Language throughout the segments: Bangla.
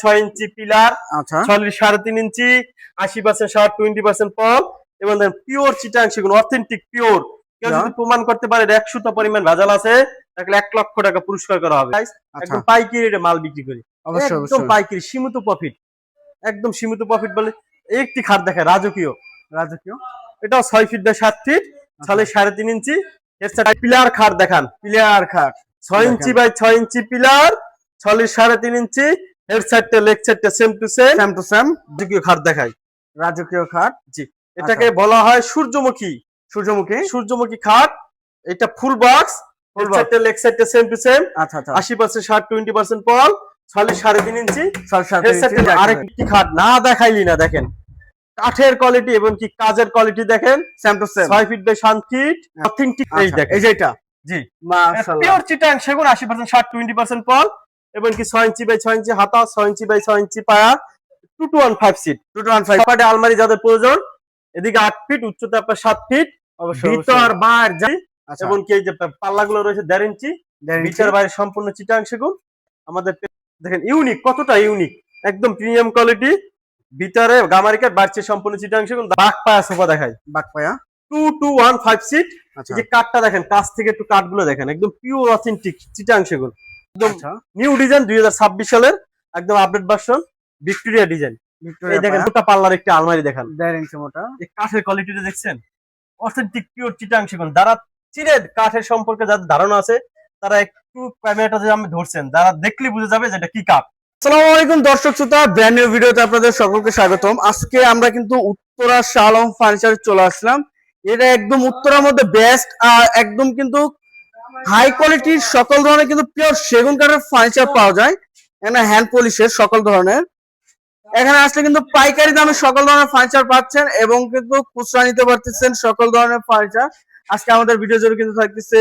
6 ইঞ্চি পিলার, আচ্ছা সলিড 3.5 ইঞ্চি, 80% শার্ট, 20% পল, এবং পিওর চিটাং সেগুন, অথেন্টিক পিওর। কেউ যদি প্রমাণ করতে পারে 100 পরিমাণ ভেজাল আছে, তাহলে 1 লক্ষ টাকা পুরস্কার করা হবে। একদম পাইকারি রেটে মাল বিক্রি করি, একদম পাইকারি, সীমিত প্রফিট, একদম সীমিত প্রফিট। বলে একটি খাট দেখে রাজকীয়, রাজকীয়, এটাও 6 feet by 7 feet, solid 3.5 inch. Pillar খাট দেখান, পিলার খাট 6 inch by 6 inch pillar, solid 3.5 inch, head সাইডটা লেগ সাইডটা সেম টু সেম, রাজকীয় খাট দেখাই, রাজকীয় খাট। জি, এটাকে বলা হয় সূর্যমুখী, সূর্যমুখী খাট। এটা ফুল বক্স, হেড সাইডটা লেগ সাইডটা সেম টু সেম। আচ্ছা আচ্ছা, 80% শার্ট, 20% পল, সলিড 3.5 ইঞ্চি। হেড সাইডটা আরেকটি খাট না দেখাইলি না, দেখেন কাঠের কোয়ালিটি এবং কি কাজের কোয়ালিটি দেখেন, same to same, 6 feet by 7 feet, authentic. এই দেখেন, এই যেটা, জি মাশাআল্লাহ, পিওর চিটাং সেগুন, 80% শার্ট, 20% পল, এবং কি 6 ইঞ্চি বাই 6 ইঞ্চি হাতা, 6 ইঞ্চি বাই 6 ইঞ্চি পায়া, 2215 সিট, 2215 পাটে আলমারি যাদের প্রয়োজন। এদিকে 8 ফিট উচ্চতা, আপনার 7 ফিট, ভিতর বাইরে যাই, এবং কি এই যে পাল্লাগুলো রয়েছে 1.5 ইঞ্চি, ভিতর বাইরে সম্পূর্ণ চিটাং সেগুন। আমাদের দেখেন ইউনিক, কতটা ইউনিক, একদম প্রিমিয়াম কোয়ালিটি। ভিতরে গামারি কাঠ, বাড়ছে সম্পূর্ণ চিটাং সেগুন। বাঘ পায়া সোফা দেখাই, বাঘ পায়া 2215 সিট। এই যে কাঠটা দেখেন, কাছ থেকে একটু কাঠগুলো দেখেন, একদম পিওর অথেন্টিক চিটাং সেগুন, একদম নিউ ডিজাইন, 2026 সালের একদম আপডেট ভার্সন, ভিক্টোরিয়া ডিজাইন। এই দেখেন দুটো পাল্লার একটা আলমারি দেখান, 1.5 ইঞ্চি মোটা। এই কাঠের কোয়ালিটিটা দেখছেন, অথেন্টিক পিওর চিটাং সেগুন। যারা চিনেন কাঠের সম্পর্কে, যাদের ধারণা আছে, তারা একটু ক্যামেরাটা যে আমি ধরছেন, যারা দেখলে বুঝে যাবে যে এটা কি কাঠ। আসসালামু আলাইকুম দর্শক শ্রোতা, ব্র্যান্ড নিউ ভিডিওতে আপনাদের সকলকে স্বাগতম। আজকে আমরা কিন্তু উত্তরা শাহ আলম ফার্নিচারে চলে আসলাম। এটা একদম উত্তরার মধ্যে বেস্ট, আর একদম কিন্তু হাই কোয়ালিটির সকল ধরনের কিন্তু পিওর সেগুন কাঠের ফার্নিচার পাওয়া যায়। এখানে হ্যান্ড পলিশের সকল ধরনের, এখানে আসলে কিন্তু পাইকারি দামে সকল ধরনের ফার্নিচার পাচ্ছেন, এবং কিন্তু খুচরা নিতে পারতেছেন সকল ধরনের ফার্নিচার। আজকে আমাদের ভিডিও জুড়ে কিন্তু থাকতেছে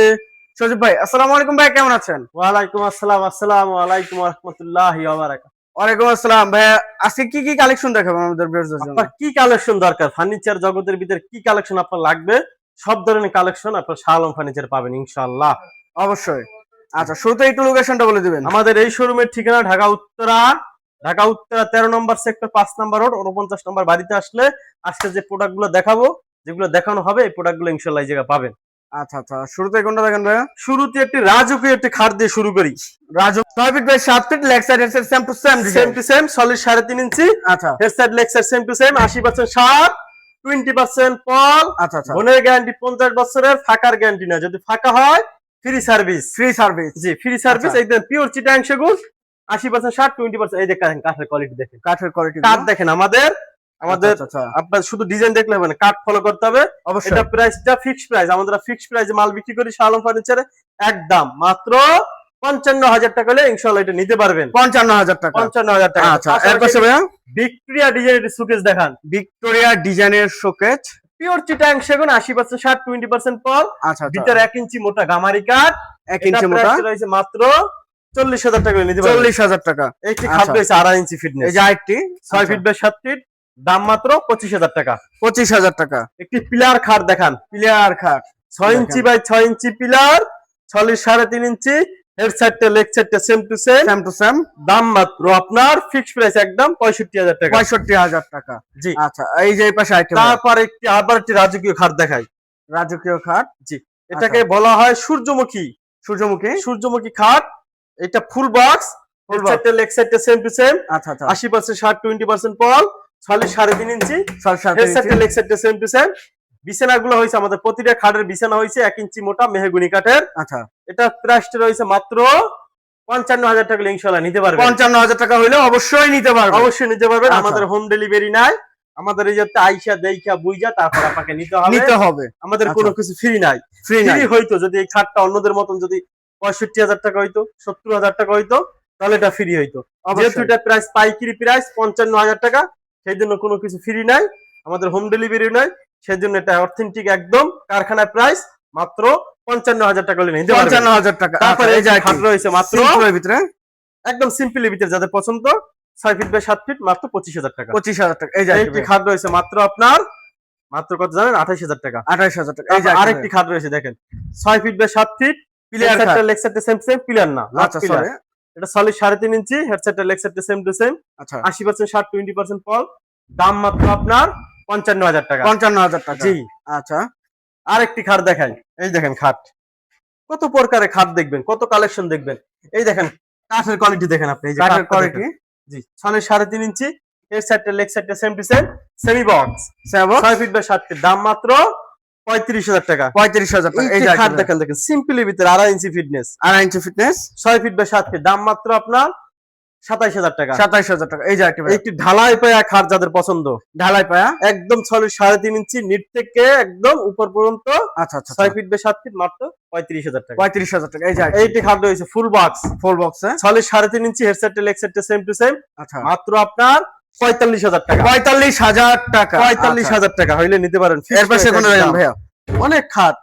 সজীব ভাই। আসসালামু আলাইকুম ভাই, কেমন আছেন? ওয়ালাইকুম আসসালাম, আসসালামু আলাইকুম ওয়া রাহমাতুল্লাহি ওয়া বারাকাতুহু। ওয়ালাইকুম আসসালাম ভাই, আজকে কি কি কালেকশন দেখাবেন আমাদের ভিউয়ারদের জন্য? আপনার কি কালেকশন দরকার, ফার্নিচার জগতের ভিতরে কি কালেকশন আপনার লাগবে, সব ধরনের কালেকশন আপনার শাহ আলম ফার্নিচার পাবেন ইনশাআল্লাহ। অবশ্যই। আচ্ছা, শুরুতে একটু লোকেশনটা বলে দিবেন। আমাদের এই শোরুমের ঠিকানা ঢাকা উত্তরা 13 নম্বর সেক্টর, 5 নম্বর রোড, 49 নম্বর বাড়িতে আসলে আজকে যে প্রোডাক্টগুলো দেখাবো, যেগুলো দেখানো হবে, এই প্রোডাক্টগুলো ইনশাআল্লাহ এই জায়গায় পাবেন। আচ্ছা আচ্ছা, শুরুতে কোনটা দেখেন ভাই? শুরুতে একটি রাজকীয় একটি খাট দিয়ে শুরু করি। 6 feet by 7 feet, leg side head side same to same, solid 3.5 inch. আচ্ছা, head side leg side same to same, 80% শার্ট, 20% পল। আচ্ছা আচ্ছা, বোনের গ্যারান্টি 50 বছরের, ফাঁকার গ্যারান্টি না, যদি ফাঁকা হয় ফ্রি সার্ভিস, জি ফ্রি সার্ভিস। একদম পিওর চিটাং সেগুন, 80% শার্ট, 20%। এই দেখেন কাঠের কোয়ালিটি দেখেন, কাঠের কোয়ালিটি কাঠ দেখেন। আমাদের আপনার শুধু ডিজাইন দেখলে হবে না, কাঠ ফলো করতে হবে। এটা প্রাইসটা ফিক্সড প্রাইস, আমরা ফিক্সড প্রাইসে মাল বিক্রি করি শাহ আলম ফার্নিচারে, একদম মাত্র 55,000 টাকা হলে ইনশাআল্লাহ এটা নিতে পারবেন। 55,000 টাকা, 55,000 টাকা। আচ্ছা, এর পাশে ভাইয়া ভিক্টোরিয়া ডিজাইনের শোকেস দেখান, ভিক্টোরিয়া ডিজাইনের শোকেস, পিওর চিটাং সেগুন, 80% শার্ট, 20% পল। আচ্ছা, ভিতরে 1 ইঞ্চি মোটা গামারি কাঠ, 1 ইঞ্চি মোটা, রয়েছে মাত্র 40,000 টাকা নিতে পারবেন। 40,000 টাকা। একটি খাট রয়েছে 2.5 ইঞ্চি ফিটনেস, এই যে আইটি 6 ফিট বাই 7 ফিট, দাম মাত্র 25,000 টাকা। 25,000 টাকা। একটি পিলার খাট দেখান, পিলার খাট 6 inch by 6 inch pillar, solid 3.5 inch, head সাইডটা লেগ সাইডটা সেম টু সেম, দাম মাত্র আপনার ফিক্সড প্রাইস একদম 65,000 টাকা। 65,000 টাকা, জি। আচ্ছা, এই যে এই পাশে আইটেম, তারপর একটি রাজকীয় খাট দেখাই, রাজকীয় খাট, জি। এটাকে বলা হয় সূর্যমুখী খাট। এটা ফুল বক্স, হেড সাইডটা লেগ সাইডটা সেম টু সেম। আচ্ছা আচ্ছা, 80% শার্ট, 20% পল, সলিড 3.5 ইঞ্চি, হেড সাইডটা লেগ সাইডটা সেম টু সেম। বিছানাগুলো হইছে আমাদের প্রতিটা খাটের বিছানা হইছে 1 ইঞ্চি মোটা মেহগনি কাঠের। আচ্ছা, এটা প্রাইসটা রয়েছে মাত্র 55,000 টাকা, ইনশাআল্লাহ নিতে পারবেন। 55,000 টাকা হইলে অবশ্যই নিতে পারবেন, অবশ্যই নিতে পারবেন। আমাদের হোম ডেলিভারি নাই, আমাদের এই যে আইসা দেইখা বুইজা তারপর আপনাকে নিতে হবে। আমাদের কোনো কিছু ফ্রি নাই। ফ্রি হইতো যদি এই খাটটা অন্যদের মতন যদি 65,000 টাকা হইতো, 70,000 টাকা হইতো, তাহলে এটা ফ্রি হইতো। যেহেতু এটা প্রাইস পাইকারি প্রাইস 55,000 টাকা, সেই জন্য কোনো কিছু ফ্রি নাই, আমাদের হোম ডেলিভারি নাই, সেই জন্য এটা অথেন্টিক একদম কারখানা প্রাইস, মাত্র 55,000 টাকা হলে নিতে পারবেন। 55,000 টাকা। তারপরে এই যে খাট রয়েছে মাত্র সিম্পলের ভিতরে, একদম সিম্পলের ভিতরে, যাদের পছন্দ 6 ফিট বাই 7 ফিট, মাত্র 25,000 টাকা। 25,000 টাকা। এই যে একটি খাট রয়েছে মাত্র আপনার, মাত্র কত জানেন? 28,000 টাকা। 28,000 টাকা। এই যে আরেকটি খাট রয়েছে দেখেন, 6 feet by 7 feet, pillar, leg সাইডটা সেম পিলার না, আচ্ছা সরি, এটা solid 3.5 inch headset leg set same to same. আচ্ছা 80% শার্ট 20% পল। দাম মাত্র আপনার 55,000 টাকা। 55,000 টাকা। জি। আচ্ছা আরেকটি খাট দেখাই, এই দেখেন খাট, কত প্রকারের খাট দেখবেন, কত কালেকশন দেখবেন। এই দেখেন কাঠের কোয়ালিটি দেখেন আপনি, এই যে কাঠের কাঠটা কোয়ালিটি। দেখেন। জি, সলিড 3.5 ইঞ্চি এর সাইডটা লেগ সাইডটা same to same, semi box, 6 feet by 7 feet. দাম মাত্র 35,000 টাকা। 35,000 টাকা। এই যে খাট দেখেন, দেখেন সিম্পলি ভিতরে 2.5 inch fitness, 2.5 inch fitness, 6 feet by 7 feet. দাম মাত্র আপনার 27,000 টাকা। 27,000 টাকা। এই যে একটি ঢালাই পায়া খাট যাদের পছন্দ, ঢালাই পায়া, একদম সলিড 3.5 ইঞ্চি নিট থেকে একদম উপর পর্যন্ত, আচ্ছা আচ্ছা 6 ফিট বাই 7 ফিট, মাত্র 35,000 টাকা। 35,000 টাকা। এই যে এইটি খাট রয়েছে ফুল বক্স, ফুল বক্সে solid 3.5 inch headset leg set same to same, আচ্ছা মাত্র আপনার 45,000 টাকা। 45,000 টাকা। 45,000 টাকা হইলে নিতে পারেন। এর পাশে কোন দেখেন ভাইয়া, অনেক খাট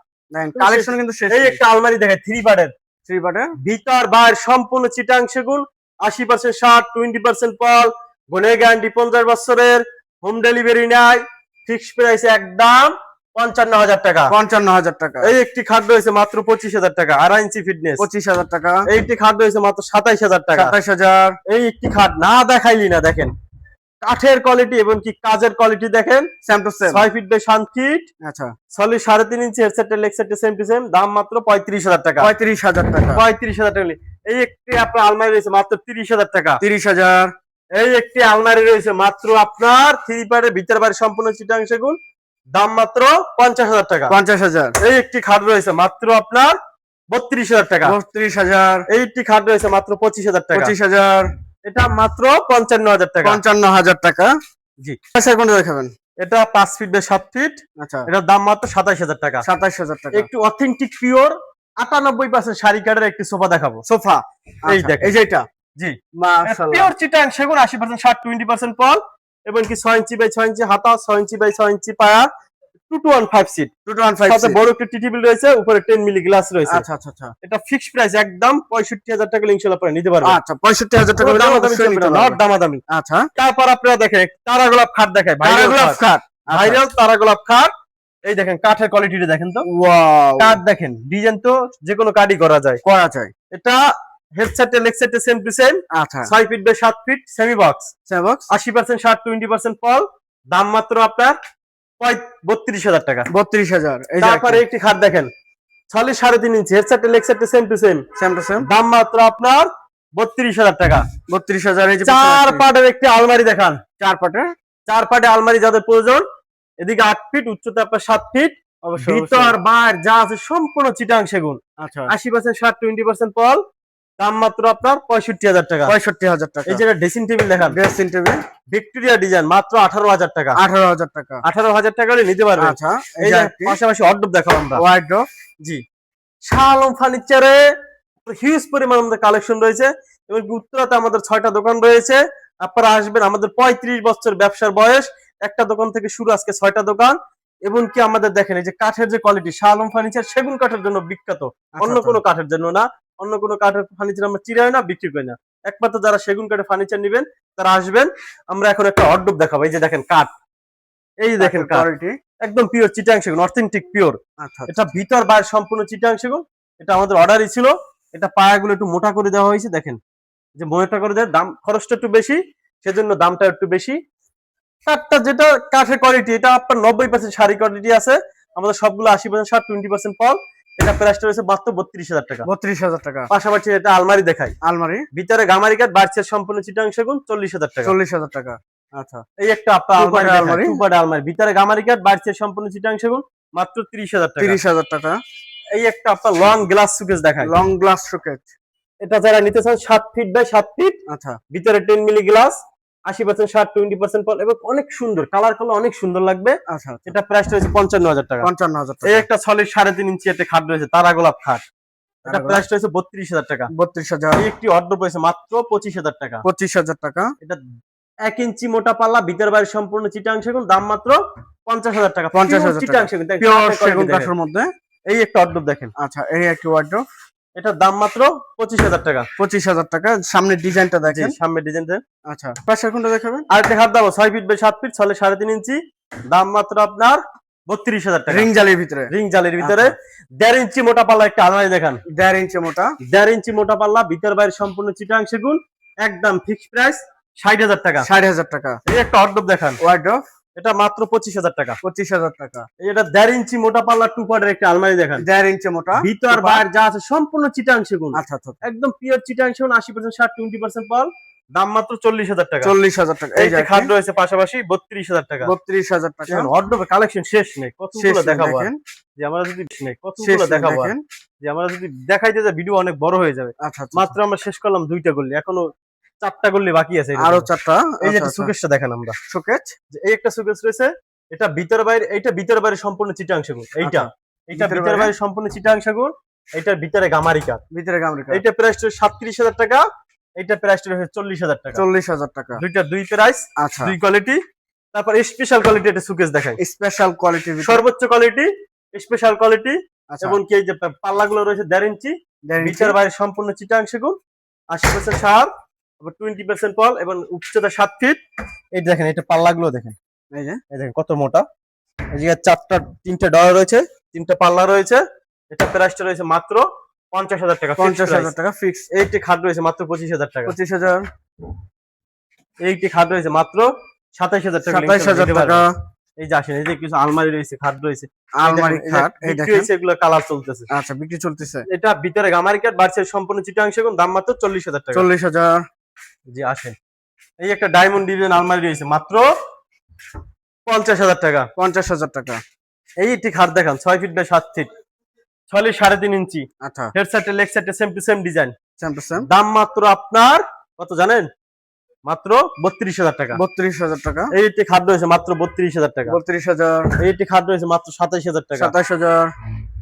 কালেকশন কিন্তু শেষ। এই একটা আলমারি দেখেন 3 পার্টের, 3 পার্টের, ভিতর বাইরে সম্পূর্ণ চিটাং সেগুন, 80% শার্ট 20% পল, গুণের গ্যারান্টি 50 বছরের, হোম ডেলিভারি নাই, ফিক্সড প্রাইস একদম 55,000 টাকা। 55,000 টাকা। এই একটি খাট রয়েছে মাত্র 25,000 টাকা, 2.5 ইঞ্চি ফিটনেস, 25,000 টাকা। এই একটি খাট রয়েছে মাত্র 27,000 টাকা। 27,000। এই একটি খাট না দেখাইলি না, দেখেন কাঠের কোয়ালিটি এবং কি কাজের কোয়ালিটি দেখেন, same to same. 6 feet by 7 feet, আচ্ছা solid 3.5 inch headset leg set same to same. দাম মাত্র 35,000 টাকা। 35,000 টাকা। 35,000 টাকা। এই একটি আপনার আলমারি রয়েছে মাত্র 30,000 টাকা। 30,000। এই একটি আলমারি রয়েছে মাত্র আপনার 3 পার্টের, ভিতর বাইরে সম্পূর্ণ চিটাং সেগুন, দাম মাত্র 50,000 টাকা। 50,000। এই একটি খাট রয়েছে মাত্র আপনার 32,000 টাকা। 32,000। এই একটি খাট রয়েছে মাত্র 25,000 টাকা। 25,000। এটা মাত্র 55,000 টাকা। 55,000 টাকা। জি। আচ্ছা কোনটা দেখাবেন? এটা 5 ফিট বাই 7 ফিট, আচ্ছা এটার দাম মাত্র 27,000 টাকা। 27,000 টাকা। একটু অথেন্টিক পিওর 98% শাড়ি কাঠের একটি সোফা দেখাবো। সোফা। এই আচ্ছা, দেখেন। এই যে এটা, জি, মাশাআল্লাহ। পিওর চিটাং সেগুন, 80% শার্ট 20% পল, এবং কি 6 ইঞ্চি বাই 6 ইঞ্চি হাতা, 6 ইঞ্চি বাই 6 ইঞ্চি পায়া, 215 সিট, 215 সাথে বড় একটা টি টেবিল রয়েছে, উপরে 10 মিলি গ্লাস রয়েছে। আচ্ছা আচ্ছা আচ্ছা। এটা ফিক্সড প্রাইস একদম 65,000 টাকা, ইনশাআল্লাহ পরে নিতে পারবেন। আচ্ছা 65,000 টাকা। দামাদামি চলবে না, নট দামাদামি। আচ্ছা তারপর আপনারা দেখেন তারা গোলাপ খাট দেখায়, প্যারাগ্রাফ কাট। ভাইরাল তারা গোলাপ খাট। এই দেখেন কাঠের কোয়ালিটিটা দেখেন তো, ওয়াও, কাঠ দেখেন, ডিজাইন তো যে কোনো কাঠই করা যায়। করা যায়। এটা headset leg set same to same, আচ্ছা 6 feet by 7 feet, semi box, সেবক্স। 80% শার্ট 20% পল। দাম মাত্র আপনার 32,000 টাকা। 32,000। এই যে তারপরে একটি খাট দেখেন, solid 3.5 inch headset leg set same to same, same to same. দাম মাত্র আপনার 32,000 টাকা। 32,000। এই যে 4 পার্টের একটি আলমারি দেখান, 4 পার্টের, 4 পার্টের আলমারি যাদের প্রয়োজন। এদিকে 8 ফিট, উচ্চতা আপনার 7 ফিট, অবশ্যই ভিতর বাইরে যা আছে সম্পূর্ণ চিটাং সেগুন, আচ্ছা 80% শার্ট 20% পল। দাম মাত্র আপনার 65,000 টাকা। 65,000 টাকা। এই যে ড্রেসিং টেবিল দেখান, ড্রেসিং টেবিল, ভিক্টোরিয়া ডিজাইন, মাত্র 18,000 টাকা। 18,000 টাকা। 18,000 টাকা হলে নিতে পারবেন। আচ্ছা এই যে পাশাপাশি অর্ডব দেখাবো আমরা। ওয়ার্ডরোব। জি, শাহ আলম ফার্নিচারে হিউজ পরিমাণ আমাদের কালেকশন রয়েছে, এবং উত্তরাতে আমাদের 6টা দোকান রয়েছে। আপনারা আসবেন, আমাদের 35 বছর ব্যবসার বয়স, একটা দোকান থেকে শুরু, আজকে 6টা দোকান। এবং কি আমাদের দেখেন এই যে কাঠের যে কোয়ালিটি, শাহ আলম ফার্নিচার সেগুন কাঠের জন্য বিখ্যাত, অন্য কোনো কাঠের জন্য না। অন্য কোনো কাঠের ফার্নিচার আমরা চিরাই না, বিক্রি করি না। একমাত্র যারা সেগুন কাঠের ফার্নিচার নেবেন তারা আসবেন। আমরা এখন একটা অর্ডব দেখাবো। এই যে দেখেন কাঠ, এই যে দেখেন কাঠ, কোয়ালিটি একদম পিওর চিটাং সেগুন, অথেন্টিক পিওর। আচ্ছা এটা ভিতর বাইরে সম্পূর্ণ চিটাং সেগুন। এটা আমাদের অর্ডারই ছিল। এটা পায়াগুলো একটু মোটা করে দেওয়া হয়েছে, দেখেন যে মোটা করে দেয়, দাম খরচটা একটু বেশি, সেজন্য দামটা একটু বেশি। কাঠটা যেটা কাঠের কোয়ালিটি, এটা আপনার 90% শাড়ি কোয়ালিটি আছে। আমাদের সবগুলো 80% শার্ট 20% পল। এটা প্রাইসটা রয়েছে মাত্র 32,000 টাকা। 32,000 টাকা। পাশাপাশি এটা আলমারি দেখাই, আলমারি, ভিতরে গামারি কাঠ, বাইরে সম্পূর্ণ চিটাং সেগুন, 40,000 টাকা। 40,000 টাকা। আচ্ছা এই একটা আপনার Two part আলমারি। টু পার্ট আলমারি, ভিতরে গামারি কাঠ, বাইরে সম্পূর্ণ চিটাং সেগুন, মাত্র 30,000 টাকা। 30,000 টাকা। এই একটা আপনার লং গ্লাস সুকেস দেখায়, লং গ্লাস শোকেস। এটা যারা নিতে চান 7 ফিট বাই 7 ফিট, আচ্ছা ভিতরে 10 মিলি গ্লাস, 80% শার্ট 20% পল, এবং অনেক সুন্দর কালার, অনেক সুন্দর লাগবে। আচ্ছা আচ্ছা। এটা প্রাইস রয়েছে 55,000 টাকা। 55,000 এই টাকা। একটা সলিড 3.5 ইঞ্চি একটা খাট রয়েছে, তারা গোলাপ খাট, এটা প্রাইস রয়েছে 32,000 টাকা। 32,000। এই একটি অর্ডার রয়েছে মাত্র 25,000 টাকা। 25,000 টাকা। এটা 1 ইঞ্চি মোটা পাল্লা, ভিতর বাইরে সম্পূর্ণ চিটাং সেগুন, দাম মাত্র 50,000 টাকা। 50,000 চিটাং টাকা। সেগুন, দেখেন পিওর কাঠের quality সেগুন দেখেন। কাঠের মধ্যে। এই একটা অর্ডার দেখেন, আচ্ছা এই একটি ওয়ার্ডরোব, এটার দাম মাত্র 25,000 টাকা। 25,000 টাকা। সামনের ডিজাইনটা জি, দেখেন। সামনে ডিজাইন দেন। আচ্ছা পাশের কোনটা দেখাবেন? আরেকটা খাট দাম 6 ফিট বাই 7 ফিট, 6.5 ইঞ্চি, দাম মাত্র আপনার 32,000 টাকা। রিং জালির ভিতরে, রিং জালির ভিতরে 1.5 ইঞ্চি মোটা পাল্লা একটা আলমারি দেখান। 1.5 ইঞ্চি মোটা, 1.5 ইঞ্চি মোটা পাল্লা, ভিতর বাইরে সম্পূর্ণ চিটাং সেগুন, একদম ফিক্সড প্রাইস 60,000 টাকা। 60,000 টাকা। এই একটা ওয়ার্ডরোব দেখান, ওয়ার্ডরোব এটা মাত্র 25,000 টাকা। 25,000 টাকা। এই এটা 1.5 ইঞ্চি মোটা পাল্লা টু পার্টের একটা আলমারি দেখান, 1.5 ইঞ্চি মোটা, ভিতর বাইরে যা আছে সম্পূর্ণ চিটাং সেগুন, আচ্ছা আচ্ছা, একদম পিওর চিটাং সেগুন, 80% 60, 20% পাল, দাম মাত্র 40,000 টাকা। 40,000 টাকা। এই যে খাট রয়েছে পাশাপাশি 32,000 টাকা। 32,000 টাকা। ওয়ার্ডরোবের কালেকশন শেষ নেই, কতগুলো দেখাবো আর। দেখেন, যে আমরা যদি শেষ কতগুলো দেখাবো আর। দেখেন। যে আমরা যদি দেখাইতে যাই ভিডিও অনেক বড় হয়ে যাবে। আচ্ছা আচ্ছা, মাত্র আমরা শেষ করলাম 2টা গল্লি, এখনো 4টা গল্লি বাকি আছে। আরো 4টা। এই যে সুকেশটা দেখেন আমরা, শোকেজ, যে এই একটা সুকেশ রয়েছে, এটা ভিতর বাইরে, এইটা ভিতর বাইরে সম্পূর্ণ চিটাং সেগুন, এইটা এইটা ভিতর বাইরে সম্পূর্ণ চিটাং সেগুন, এইটার ভিতরে গামারি কাঠ, ভিতরে গামরিকা। এইটা প্রাইস 37,000 টাকা, এইটা প্রাইস হচ্ছে 40,000 টাকা। 40,000 টাকা। দুইটা দুই প্রাইস, আচ্ছা, দুই কোয়ালিটি। তারপর স্পেশাল কোয়ালিটি একটা সুকেশ দেখাই, স্পেশাল কোয়ালিটি, সর্বোচ্চ কোয়ালিটি, স্পেশাল কোয়ালিটি। আচ্ছা, এবং কি এই যে পাল্লাগুলো রয়েছে 1.5 ইঞ্চি, 1.5 ইঞ্চি, ভিতর বাইরে সম্পূর্ণ চিটাং সেগুন, 80% সার, আবার 20% পল, এবং উচ্চতা 7 ফিট। এই দেখেন, এটা পাল্লাগুলো দেখেন, এই যে এই দেখেন কত মোটা। এই যে 3টা ডয়া রয়েছে, 3টা পাল্লা রয়েছে। এটা প্রাইসটা রয়েছে মাত্র 50,000 টাকা। 50,000 টাকা ফিক্স। এইটি খাট রয়েছে মাত্র 25,000 টাকা। 25,000। এইটি খাট রয়েছে মাত্র 27,000 টাকা। 27,000 টাকা। এই যে আসেন, এই যে কিছু আলমারি রয়েছে, খাট রয়েছে, আলমারি খাট, এই দেখেন, এগুলো কালার চলতেছে। আচ্ছা, বিক্রি চলতেছে। এটা ভিতরে গামারি কাঠ, বাড়ছে সম্পূর্ণ চিটাং সেগুন, দাম মাত্র 40,000 টাকা। 40,000। জি আসেন, এই একটা ডায়মন্ড ডিজাইন আলমারি রয়েছে মাত্র 50,000 টাকা। 50,000 টাকা। এই একটি খাট দেখান, 6 ফিট বাই 7 ফিট, 6 3.5 ইঞ্চি, আচ্ছা, হেড সাইডে লেগ সাইডে same to same design, same to same. দাম মাত্র আপনার কত জানেন? মাত্র 32,000 টাকা। 32,000 টাকা। এই একটি খাট রয়েছে মাত্র 32,000 টাকা। 32,000। এই একটি খাট রয়েছে মাত্র 27,000 টাকা। 27,000।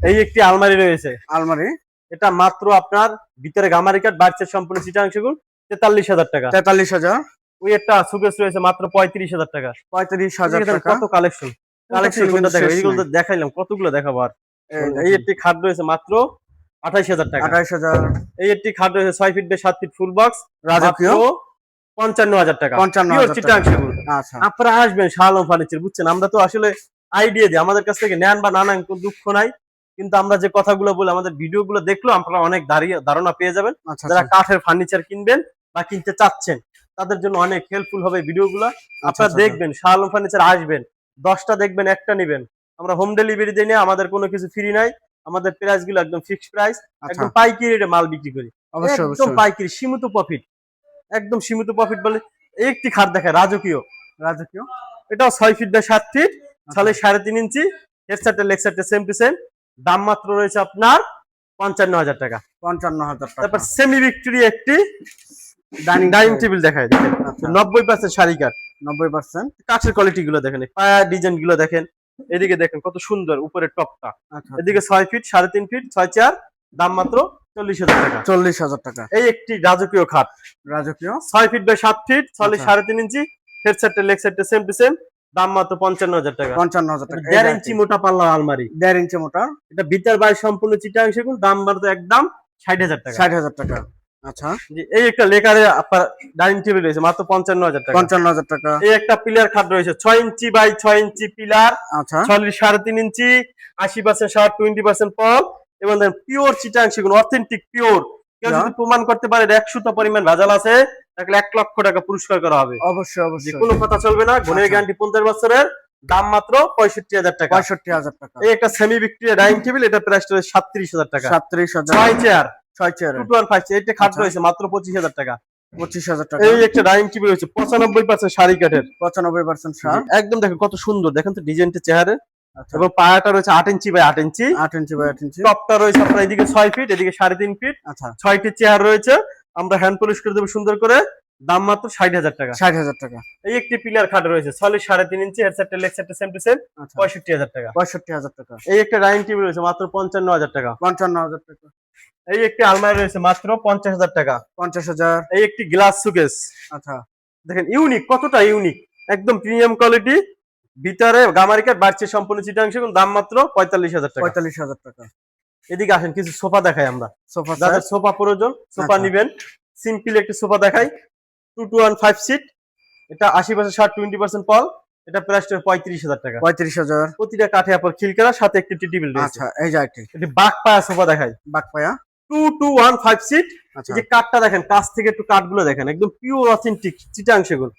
এই একটি আলমারি রয়েছে, আলমারি, এটা মাত্র আপনার ভিতরে গামারি কাঠ, বাড়ছে সম্পূর্ণ চিটাং সেগুন, 43,000 টাকা। 43,000। ওই একটা সুকেস রয়েছে মাত্র 35,000 টাকা। 35,000 টাকা। কত কালেকশন, কালেকশন কোনটা শেষ দেখো, এইগুলো নাই। তো দেখাইলাম, কতগুলো দেখাবো আর। এই এই একটি খাট রয়েছে মাত্র 28,000 টাকা। 28,000। এই একটি খাট রয়েছে 6 feet by 7 feet full box, রাজকীয়, 55,000 টাকা। 55,000 চিটাং টাকা। সেগুন। আচ্ছা, আপনারা আসবেন শাহ আলম ফার্নিচার, বুঝছেন, আমরা তো আসলে আইডিয়া দিই, আমাদের কাছ থেকে নেন বা না নেন কোনো দুঃখ নাই, কিন্তু আমরা যে কথাগুলো বলি, আমাদের ভিডিও গুলো দেখলো আপনারা অনেক ধারণা পেয়ে যাবেন। আচ্ছা, যারা কাঠের ফার্নিচার কিনবেন বা কিনতে চাচ্ছেন, তাদের জন্য অনেক হেল্পফুল হবে ভিডিওগুলো। আপনারা আচ্ছা, দেখবেন, শাহ আলম ফার্নিচার আসবেন, 10টা দেখবেন, একটা নেবেন, আমরা হোম ডেলিভারি দিই না, আমাদের কোনো কিছু ফ্রি নাই, আমাদের প্রাইস গুলো একদম ফিক্সড প্রাইস, একদম পাইকারি রেটে মাল বিক্রি করি, অবশ্যই একদম অবশ্যই। পাইকারি, সীমিত প্রফিট, একদম সীমিত প্রফিট বলে। একটি খাট দেখায় রাজকীয়, রাজকীয়, এটাও 6 ফিট বাই 7 ফিট, তাহলে 3.5 ইঞ্চি, হেড সাইডে লেগ সাইডে সেম টু সেম, দাম মাত্র রয়েছে আপনার 55,000 টাকা। 55,000 টাকা। তারপর সেমি ভিক্টোরি একটি ডাইনিং ডাইনিং টেবিল দেখায়, দেখেন আচ্ছা। 90% শাড়ি কাঠ, 90%। কাঠের কোয়ালিটি গুলো দেখেন, পায়া ডিজাইন গুলো দেখেন, এদিকে দেখেন কত সুন্দর উপরের টপটা, আচ্ছা, এদিকে 6 ফিট 3.5 ফিট 6/4, দাম মাত্র 40,000 টাকা। 40,000 টাকা। এই একটি রাজকীয় খাট, রাজকীয়, 6 ফিট বাই 7 ফিট, তাহলে আচ্ছা। 3.5 ইঞ্চি, হেড সাইডে লেগ সাইডে সেম টু সেম, দাম মাত্র 55,000 টাকা। 55,000 টাকা। 1.5 ইঞ্চি মোটা পাল্লা আলমারি, 1.5 ইঞ্চি মোটা, এটা ভিতর বাইরে সম্পূর্ণ চিটাং সেগুন, দাম মাত্র একদম 60,000 টাকা। 60,000 টাকা। আচ্ছা, জি, এই একটা লেকারে আপনার ডাইনিং টেবিল রয়েছে মাত্র 55,000 টাকা। 55,000 টাকা। এই একটা পিলার খাট রয়েছে 6 ইঞ্চি বাই 6 ইঞ্চি পিলার, আচ্ছা, 3.5 ইঞ্চি, 80% সার, 20% পল, এবং পিওর চিটাং সেগুন, অথেন্টিক পিওর। কেউ যদি প্রমাণ করতে পারে 100টা পরিমাণ ভেজাল আছে, তাহলে 1 লক্ষ টাকা পুরস্কার করা হবে। অবশ্যই যে অবশ্যই। কোনো কথা চলবে না, গুণের আচ্ছা। গ্যারান্টি 50 বছরের, দাম মাত্র 65,000 টাকা। 65,000 টাকা। এই একটা সেমি ভিক্টোরিয়া ডাইনিং টেবিল, এটা প্রাইস রয়েছে 37,000 টাকা। 37,000। 6 চেয়ার, 6 চেয়ারে 2.5, এইটা খাট আচ্ছা। রয়েছে মাত্র 25,000 টাকা। 25,000 টাকা। এই একটা ডাইনিং টেবিল রয়েছে 95% শাড়ি কাঠের, 95% সার। একদম দেখেন কত সুন্দর, দেখেন তো ডিজাইনটা চেহারে, আচ্ছা, এবং পায়াটা রয়েছে 8 inch by 8 inch, 8 inch by 8 ইঞ্চি। টপটা রয়েছে আপনার এদিকে 6 ফিট, এদিকে 3.5 ফিট, আচ্ছা, 6টি চেয়ার রয়েছে, আমরা হ্যান্ড পলিশ করে দেবো সুন্দর করে, দাম মাত্র 60,000 টাকা। 60,000 টাকা। এই একটি পিলার খাট রয়েছে 3.5 ইঞ্চি, হেড সাইডে লেগ সাইডে সেম টু সেম, আচ্ছা, 65,000 টাকা। 65,000 টাকা। এই একটা ডাইনিং টেবিল রয়েছে মাত্র 55,000 টাকা। 55,000 টাকা। এই একটি আলমারি রয়েছে মাত্র 50,000 টাকা। 50,000। এই একটি গ্লাস সুকেস, আচ্ছা, দেখেন ইউনিক, কতটা ইউনিক, একদম প্রিমিয়াম কোয়ালিটি, ভিতরে গামারি কাঠ, বাড়ছে সম্পূর্ণ চিটাং সেগুন, দাম মাত্র 45,000 টাকা। 45,000 টাকা। এদিকে আসেন, কিছু সোফা দেখাই আমরা, সোফা যাদের সেট। সোফা প্রয়োজন সোফা আচ্ছা। নিবেন, সিম্পল একটি সোফা দেখাই, 2 to 1 5 সিট, এটা 80% 60, 20% পল, এটা প্রাইসটা 35,000 টাকা। 35,000। প্রতিটা কাঠে আপনার খিল করা, সাথে একটি টি টেবিল রয়েছে। আচ্ছা, এই যে একটি এটি বাঘ পায়া সোফা দেখাই, বাক পায়া। 2215 সিট। আচ্ছা এই যে কাঠটা দেখেন, কাছ থেকে একটু কাঠগুলো দেখেন, একদম পিওর অথেন্টিক চিটাং সেগুন।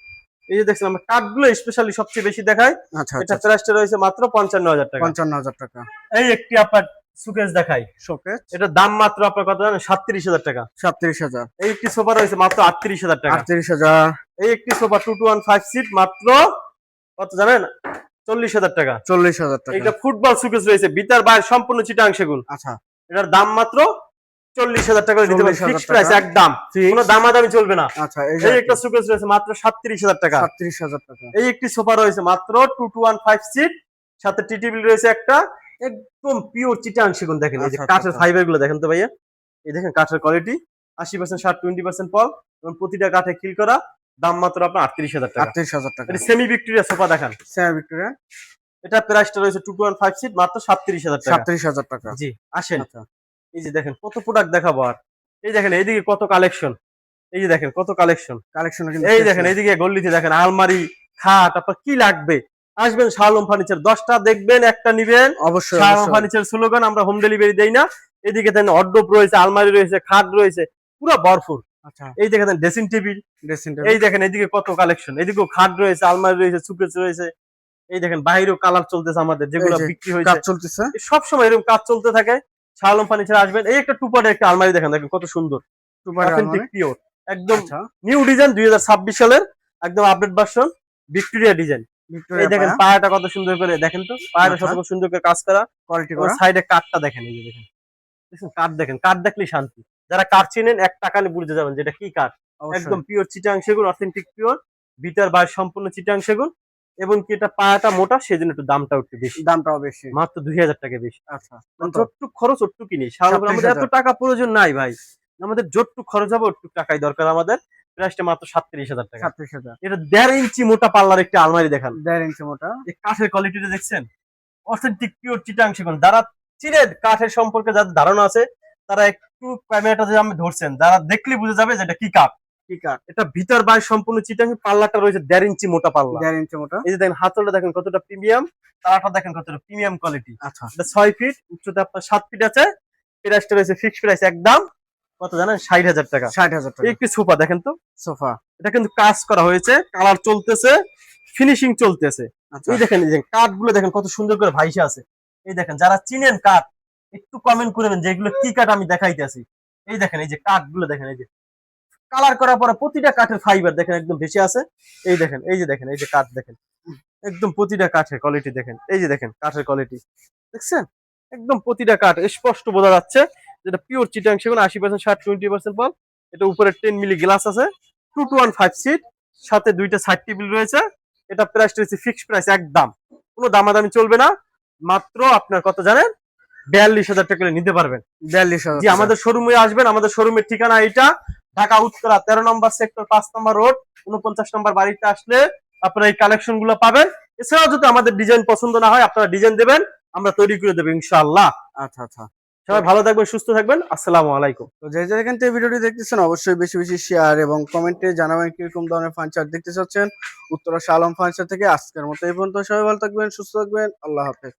এই যে দেখছেন, আমরা কাঠগুলো স্পেশালি সবচেয়ে বেশি দেখাই। আচ্ছা এটা আচ্ছা, প্রাইসটা রয়েছে মাত্র 55,000 টাকা। 55,000 টাকা। এই একটি আপনার সুকেস দেখাই, শোকেস এটার দাম মাত্র আপনার কত জানেন? 37,000 টাকা। 37,000। এই একটি সোফা রয়েছে মাত্র 38,000 টাকা। 38,000। এই একটি সোফা 2215 সিট মাত্র কত জানেন? 40,000 টাকা। 40,000 টাকা। এইটা ফুটবল সুকেস রয়েছে, ভিতর বাইরে সম্পূর্ণ চিটাং সেগুন। আচ্ছা, এটার দাম মাত্র 40,000 টাকা নিতে পারেন, 40,000 ফিক্সড প্রাইস টাকা। একদম, কোনো দামাদামি চলবে না। আচ্ছা, এই এই একটা সুকেস রয়েছে মাত্র 37,000 টাকা। 37,000 টাকা। এই একটি সোফা রয়েছে মাত্র 2215 সিট, সাথে টি টেবিল রয়েছে একটা, একদম পিওর চিটাং সেগুন। দেখেন এই যে আচ্ছা, কাঠের আচ্ছা। ফাইবার গুলো দেখেন তো ভাইয়া, এই দেখেন কাঠের কোয়ালিটি 80% শার্ট, 20% পল, এবং প্রতিটা কাঠে খিল করা। দাম মাত্র আপনার 38,000 টাকা। 38,000 টাকা। এটা সেমি ভিক্টোরিয়া সোফা দেখান, স্যার ভিক্টোরিয়া এটা প্রাইসটা রয়েছে 2215 সিট মাত্র 37,000 টাকা। 37,000 টাকা। জি আসেন, আচ্ছা, এই যে দেখেন কত প্রোডাক্ট দেখাবো। আর এই দেখেন এইদিকে কত কালেকশন, এই যে দেখেন কত কালেকশন। কালেকশন এই দেখেন এইদিকে গল্লিতে দেখেন আলমারি, খাট, আপনার কি লাগবে আসবেন শালম ফার্নিচার, 10টা দেখবেন একটা নিবেন। অবশ্যই শালম অবশ্যই। ফার্নিচার স্লোগান, আমরা হোম ডেলিভারি দেই না। এদিকে দেখেন অর্ডোপ রয়েছে, আলমারি রয়েছে, খাট রয়েছে, পুরো ভরপুর। আচ্ছা, এই দেখেন ড্রেসিং টেবিল, ড্রেসিং এই টেবিল। দেখেন এইদিকে কত কালেকশন, এদিকেও খাট রয়েছে, আলমারি রয়েছে, সুকেস রয়েছে। এই দেখেন বাইরেও কালার চলতেছে আমাদের, যেগুলো এই যে বিক্রি কাজ হয়েছে। চলতেছে। সব সময় এরকম কাজ চলতে থাকে। শালম ফার্নিচার আসবেন। এই একটা টুপারের একটা আলমারি দেখেন, দেখেন কত সুন্দর, সুপার অথেন্টিক আলমারি। পিওর, একদম আচ্ছা, নিউ ডিজাইন, 2026 সালের একদম আপডেট ভার্সন, ভিক্টোরিয়া ডিজাইন। এই ভিক্টোরিয়া দেখেন পায়া। পায়াটা কত সুন্দর করে, দেখেন তো পায়াটা আচ্ছা। কত সুন্দর করে কাজ করা। কোয়ালিটি এবং করা। সাইডে কাঠটা দেখেন, এই যে দেখেন, দেখছেন কাঠ দেখেন, কাঠ দেখলেই শান্তি। যারা কাঠ চিনেন এক টাকা নিয়ে বুঝতে যাবেন যেটা কি কাঠ। অবশ্যই। একদম পিওর চিটাং সেগুন, অথেন্টিক পিওর, ভিতর বাইরে সম্পূর্ণ চিটাং সেগুন। এবং কি এটা পায়াটা মোটা, সেজন্য একটু দামটা একটু বেশি, দামটাও বেশি। মাত্র 2,000 টাকা বেশি। আচ্ছা, মানে কত? যতটুক খরচ ওটুকু কিনি, সাধারণত আমাদের এত 37,000 টাকা প্রয়োজন নাই ভাই, আমাদের যতটুক খরচ হবে ওটুক টাকাই দরকার আমাদের। প্রাইসটা মাত্র 37,000 টাকা। 37,000। এটা 1.5 ইঞ্চি মোটা পাল্লার একটা আলমারি দেখান, 1.5 ইঞ্চি মোটা। এই কাঠের কোয়ালিটিটা দেখছেন, অথেন্টিক পিওর চিটাং সেগুন। যারা চিনেন কাঠের সম্পর্কে, যাদের ধারণা আছে, তারা একটু ক্যামেরাটা যে আমি ধরছেন, যারা দেখলে বুঝে যাবে যে এটা কি কাঠ। কি কাঠ? এটা ভিতর বাইরে সম্পূর্ণ চিটাং, পাল্লাটা রয়েছে 1.5 ইঞ্চি মোটা পাল্লা। 1.5 ইঞ্চি মোটা। এই যে দেখেন হাতলটা দেখেন কতটা প্রিমিয়াম, তারাটা দেখেন কতটা প্রিমিয়াম কোয়ালিটি। আচ্ছা, এটা 6 ফিট, উচ্চতা আপনার 7 ফিট আছে। প্রাইসটা রয়েছে ফিক্সড প্রাইস একদম, কত জানেন? 60,000 টাকা। 60,000 টাকা। একটি সোফা দেখেন তো, সোফা। এটা কিন্তু কাজ করা হয়েছে, কালার চলতেছে, ফিনিশিং চলতেছে। আচ্ছা, এই দেখেন, এই যে কাঠগুলো দেখেন কত সুন্দর করে ভাইসে আছে। এই দেখেন যারা চিনেন কাঠ, একটু কমেন্ট করবেন যে এগুলো কি কাঠ আমি দেখাইতেছি। এই দেখেন এই যে কাঠগুলো দেখেন, এই যে কালার করার পরে প্রতিটা কাঠের ফাইবার দেখেন একদম ভেসে আছে। এই দেখেন, এই যে দেখেন, এই যে কাঠ দেখেন, একদম প্রতিটা কাঠের কোয়ালিটি দেখেন। এই যে দেখেন কাঠের কোয়ালিটি দেখছেন, একদম প্রতিটা কাঠ স্পষ্ট বোঝা যাচ্ছে যেটা পিওর চিটাং সেগুন। 80% শার্ট, 20% পল। এটা উপরে 10 মিলি গ্লাস আছে, 2215 সিট, সাথে দুইটা সাইড টেবিল রয়েছে। এটা প্রাইস রয়েছে ফিক্সড প্রাইস একদম, কোনো দামাদামি চলবে না। মাত্র আপনার কত জানেন? 42,000 টাকা করে নিতে পারবেন। 42,000 জি আমাদের শোরুমে আসবেন, আমাদের শোরুমের ঠিকানা এটা, ঢাকা উত্তরা 13 নম্বর সেক্টর, 5 নম্বর রোড, 49 নম্বর বাড়িতে আসলে আপনারা এই কালেকশন গুলো পাবেন। এছাড়াও যদি আমাদের ডিজাইন পছন্দ না হয়, আপনারা ডিজাইন দেবেন, আমরা তৈরি করে দেবো ইনশাআল্লাহ। আচ্ছা, আচ্ছা। সবাই ভালো থাকবেন, সুস্থ থাকবেন, আসসালামু আলাইকুম। তো যে যেখান থেকে ভিডিওটি দেখতেছেন অবশ্যই বেশি বেশি শেয়ার এবং কমেন্টে জানাবেন কিরকম ধরনের ফার্নিচার দেখতে চাচ্ছেন উত্তরা শালম ফার্নিচার থেকে। আজকের মতো এই পর্যন্ত, সবাই ভালো থাকবেন, সুস্থ থাকবেন, আল্লাহ হাফেজ।